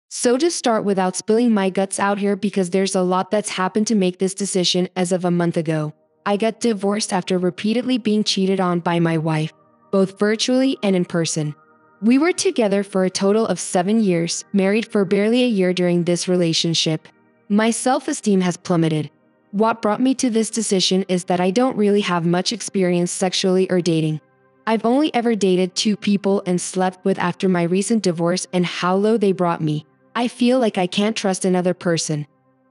So to start, without spilling my guts out here because there's a lot that's happened to make this decision as of a month ago. I got divorced after repeatedly being cheated on by my wife, both virtually and in person. We were together for a total of 7 years, married for barely a year during this relationship. My self-esteem has plummeted. What brought me to this decision is that I don't really have much experience sexually or dating. I've only ever dated 2 people and slept with after my recent divorce, and how low they brought me. I feel like I can't trust another person.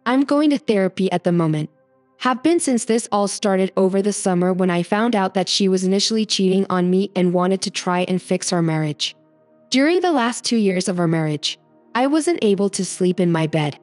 I'm going to therapy at the moment. Have been since this all started over the summer when I found out that she was initially cheating on me and wanted to try and fix our marriage. During the last 2 years of our marriage, I wasn't able to sleep in my bed.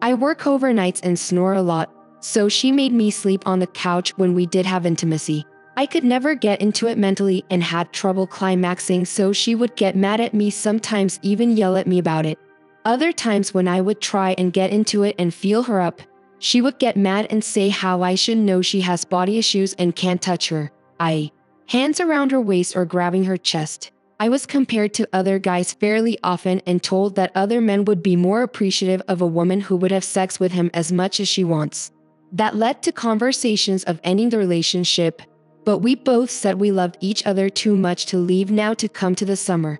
I work overnights and snore a lot, so she made me sleep on the couch when we did have intimacy. I could never get into it mentally and had trouble climaxing, so she would get mad at me, sometimes even yell at me about it. Other times when I would try and get into it and feel her up, she would get mad and say how I should know she has body issues and can't touch her. Hands around her waist or grabbing her chest. I was compared to other guys fairly often and told that other men would be more appreciative of a woman who would have sex with him as much as she wants. That led to conversations of ending the relationship, but we both said we loved each other too much to leave now to come to the summer.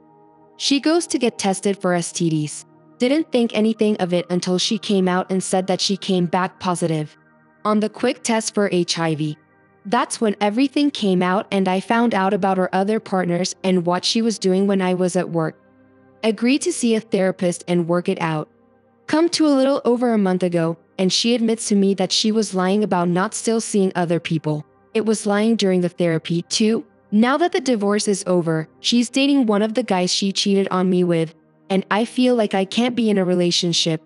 She goes to get tested for STDs. Didn't think anything of it until she came out and said that she came back positive on the quick test for HIV. That's when everything came out and I found out about her other partners and what she was doing when I was at work. Agreed to see a therapist and work it out. Come to a little over a month ago, and she admits to me that she was lying about not still seeing other people. It was lying during the therapy too. Now that the divorce is over, she's dating one of the guys she cheated on me with, and I feel like I can't be in a relationship.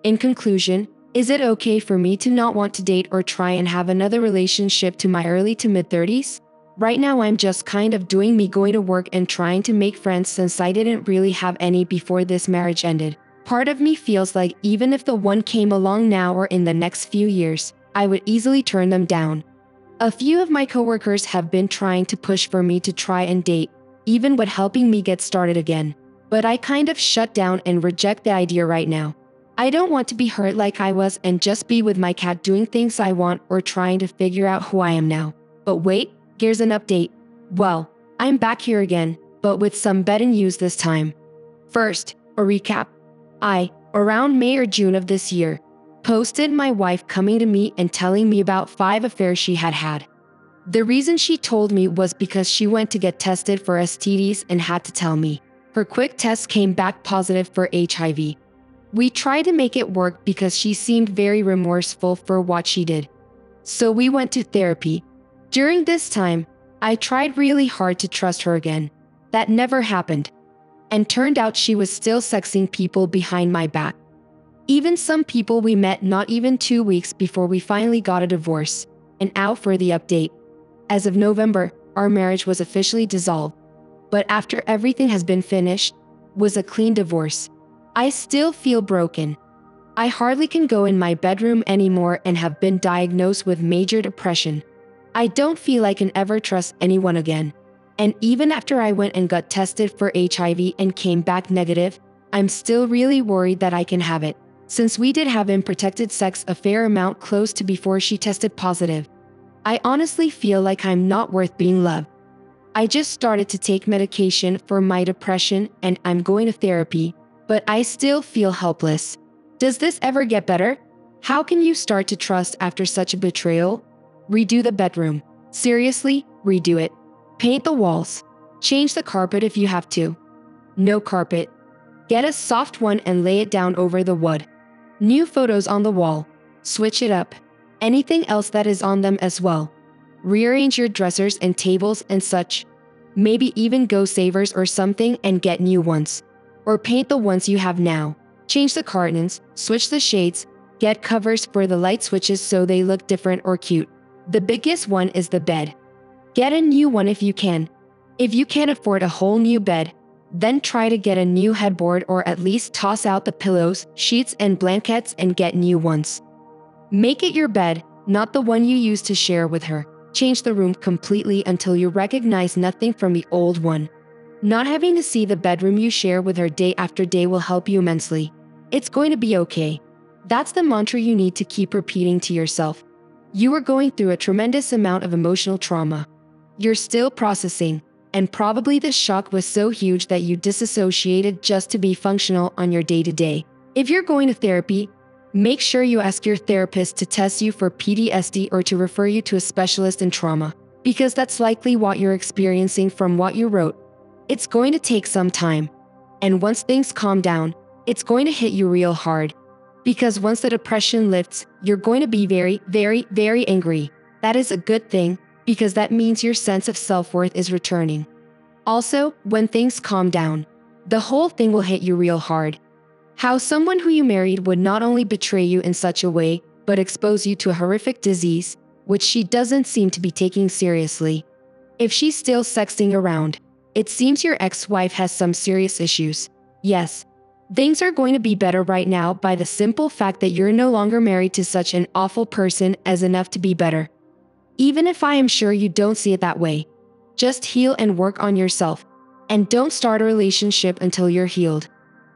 In conclusion, is it okay for me to not want to date or try and have another relationship to my early to mid-30s? Right now I'm just kind of doing me, going to work and trying to make friends since I didn't really have any before this marriage ended. Part of me feels like even if the one came along now or in the next few years, I would easily turn them down. A few of my coworkers have been trying to push for me to try and date, even with helping me get started again. But I kind of shut down and reject the idea right now. I don't want to be hurt like I was and just be with my cat doing things I want or trying to figure out who I am now. But wait, here's an update. Well, I'm back here again, but with some better news this time. First, a recap. Around May or June of this year, posted my wife coming to me and telling me about 5 affairs she had had. The reason she told me was because she went to get tested for STDs and had to tell me. Her quick test came back positive for HIV. We tried to make it work because she seemed very remorseful for what she did. So we went to therapy. During this time, I tried really hard to trust her again. That never happened. And turned out she was still sexing people behind my back. Even some people we met not even 2 weeks before we finally got a divorce. And out for the update. As of November, our marriage was officially dissolved. But after everything has been finished, was a clean divorce. I still feel broken. I hardly can go in my bedroom anymore and have been diagnosed with major depression. I don't feel I can ever trust anyone again. And even after I went and got tested for HIV and came back negative, I'm still really worried that I can have it, since we did have unprotected sex a fair amount close to before she tested positive. I honestly feel like I'm not worth being loved. I just started to take medication for my depression and I'm going to therapy, but I still feel helpless. Does this ever get better? How can you start to trust after such a betrayal? Redo the bedroom. Seriously, redo it. Paint the walls. Change the carpet if you have to. No carpet. Get a soft one and lay it down over the wood. New photos on the wall. Switch it up. Anything else that is on them as well. Rearrange your dressers and tables and such. Maybe even go Savers or something and get new ones. Or paint the ones you have now. Change the curtains, switch the shades, get covers for the light switches so they look different or cute. The biggest one is the bed. Get a new one if you can. If you can't afford a whole new bed, then try to get a new headboard or at least toss out the pillows, sheets and blankets and get new ones. Make it your bed, not the one you used to share with her. Change the room completely until you recognize nothing from the old one. Not having to see the bedroom you share with her day after day will help you immensely. It's going to be okay. That's the mantra you need to keep repeating to yourself. You are going through a tremendous amount of emotional trauma. You're still processing, and probably the shock was so huge that you disassociated just to be functional on your day-to-day. If you're going to therapy, make sure you ask your therapist to test you for PTSD or to refer you to a specialist in trauma, because that's likely what you're experiencing from what you wrote. It's going to take some time. And once things calm down, it's going to hit you real hard. Because once the depression lifts, you're going to be very, very, very angry. That is a good thing, because that means your sense of self-worth is returning. Also, when things calm down, the whole thing will hit you real hard. How someone who you married would not only betray you in such a way, but expose you to a horrific disease, which she doesn't seem to be taking seriously. If she's still sexting around, it seems your ex-wife has some serious issues. Yes, things are going to be better right now by the simple fact that you're no longer married to such an awful person as enough to be better. Even if I am sure you don't see it that way. Just heal and work on yourself. And don't start a relationship until you're healed.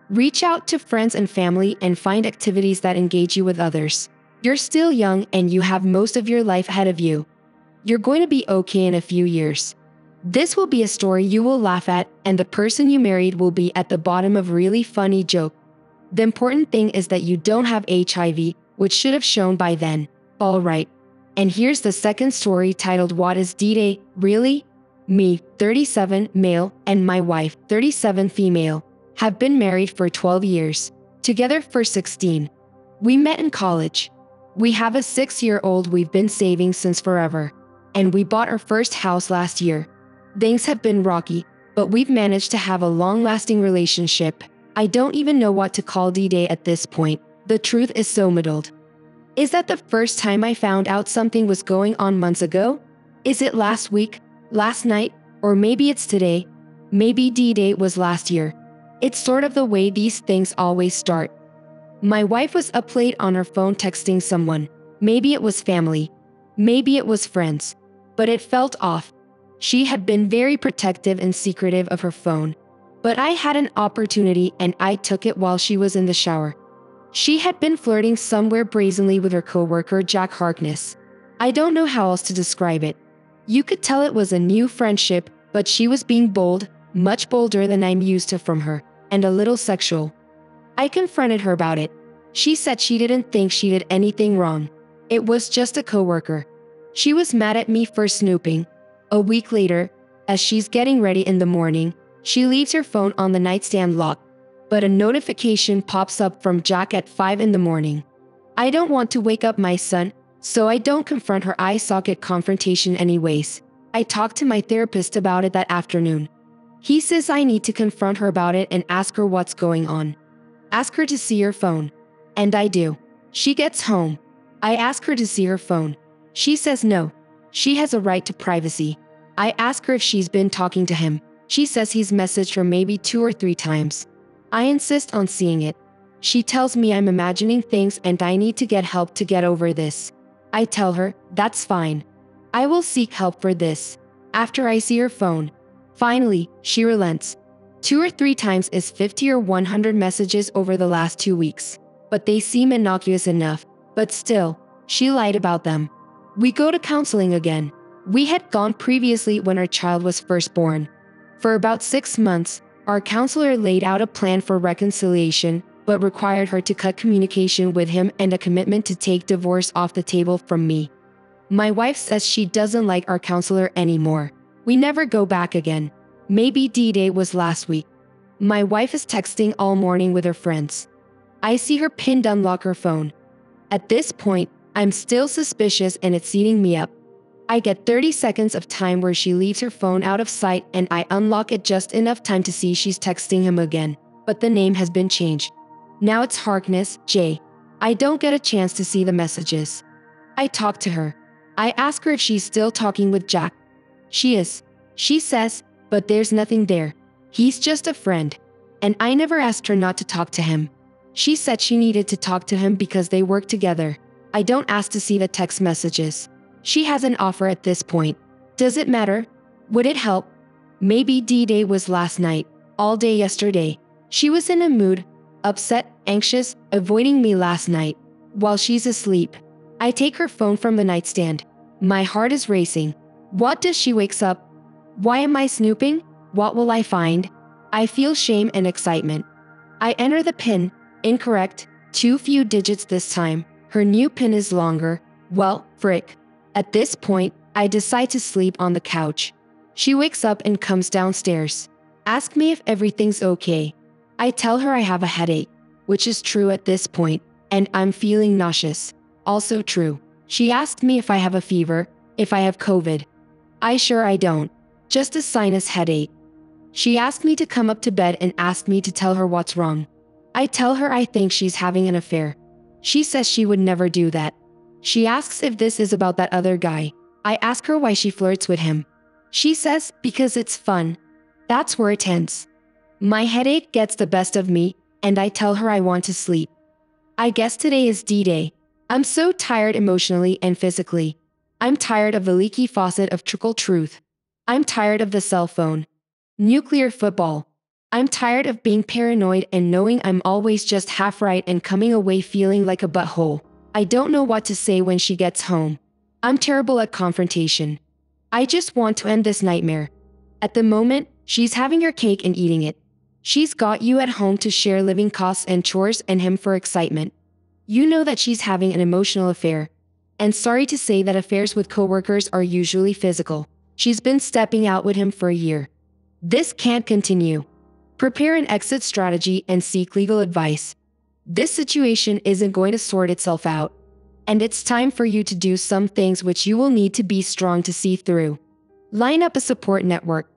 Reach out to friends and family and find activities that engage you with others. You're still young and you have most of your life ahead of you. You're going to be okay in a few years. This will be a story you will laugh at, and the person you married will be at the bottom of a really funny joke. The important thing is that you don't have HIV, which should have shown by then. Alright. And here's the second story titled What is D-Day, Really? Me, 37, male, and my wife, 37, female, have been married for 12 years, together for 16. We met in college. We have a 6-year-old we've been saving since forever. And we bought our first house last year. Things have been rocky, but we've managed to have a long-lasting relationship. I don't even know what to call D-Day at this point. The truth is so muddled. Is that the first time I found out something was going on months ago? Is it last week, last night, or maybe it's today? Maybe D-Day was last year. It's sort of the way these things always start. My wife was up late on her phone texting someone. Maybe it was family. Maybe it was friends. But it felt off. She had been very protective and secretive of her phone. But I had an opportunity and I took it while she was in the shower. She had been flirting somewhere brazenly with her coworker Jack Harkness. I don't know how else to describe it. You could tell it was a new friendship, but she was being bold, much bolder than I'm used to from her, and a little sexual. I confronted her about it. She said she didn't think she did anything wrong. It was just a coworker. She was mad at me for snooping. A week later, as she's getting ready in the morning, she leaves her phone on the nightstand lock. But a notification pops up from Jack at 5 in the morning. I don't want to wake up my son, so I don't confront her eye socket confrontation anyways. I talked to my therapist about it that afternoon. He says I need to confront her about it and ask her what's going on. Ask her to see her phone. And I do. She gets home. I ask her to see her phone. She says no. She has a right to privacy. I ask her if she's been talking to him. She says he's messaged her maybe 2 or 3 times. I insist on seeing it. She tells me I'm imagining things and I need to get help to get over this. I tell her, that's fine. I will seek help for this. After I see her phone. Finally, she relents. 2 or 3 times is 50 or 100 messages over the last 2 weeks. But they seem innocuous enough. But still, she lied about them. We go to counseling again. We had gone previously when our child was first born. For about 6 months, our counselor laid out a plan for reconciliation, but required her to cut communication with him and a commitment to take divorce off the table from me. My wife says she doesn't like our counselor anymore. We never go back again. Maybe D-Day was last week. My wife is texting all morning with her friends. I see her pinned unlock her phone. At this point, I'm still suspicious and it's eating me up. I get 30 seconds of time where she leaves her phone out of sight and I unlock it just enough time to see she's texting him again, but the name has been changed. Now it's Harkness, J. I don't get a chance to see the messages. I talk to her. I ask her if she's still talking with Jack. She is. She says, but there's nothing there. He's just a friend. And I never asked her not to talk to him. She said she needed to talk to him because they work together. I don't ask to see the text messages. She has an offer at this point. Does it matter? Would it help? Maybe D-Day was last night, all day yesterday. She was in a mood, upset, anxious, avoiding me last night. While she's asleep, I take her phone from the nightstand. My heart is racing. What does she wakes up? Why am I snooping? What will I find? I feel shame and excitement. I enter the PIN. Incorrect. Too few digits this time. Her new PIN is longer. Well, frick. At this point, I decide to sleep on the couch. She wakes up and comes downstairs. Ask me if everything's okay. I tell her I have a headache, which is true at this point, and I'm feeling nauseous. Also true. She asked me if I have a fever, if I have COVID. I don't. Just a sinus headache. She asked me to come up to bed and asked me to tell her what's wrong. I tell her I think she's having an affair. She says she would never do that. She asks if this is about that other guy. I ask her why she flirts with him. She says, because it's fun. That's where it ends. My headache gets the best of me, and I tell her I want to sleep. I guess today is D-Day. I'm so tired emotionally and physically. I'm tired of the leaky faucet of trickle truth. I'm tired of the cell phone. Nuclear football. I'm tired of being paranoid and knowing I'm always just half right and coming away feeling like a butthole. I don't know what to say when she gets home. I'm terrible at confrontation. I just want to end this nightmare. At the moment, she's having her cake and eating it. She's got you at home to share living costs and chores and him for excitement. You know that she's having an emotional affair. And sorry to say that affairs with coworkers are usually physical. She's been stepping out with him for a year. This can't continue. Prepare an exit strategy and seek legal advice. This situation isn't going to sort itself out. And it's time for you to do some things which you will need to be strong to see through. Line up a support network.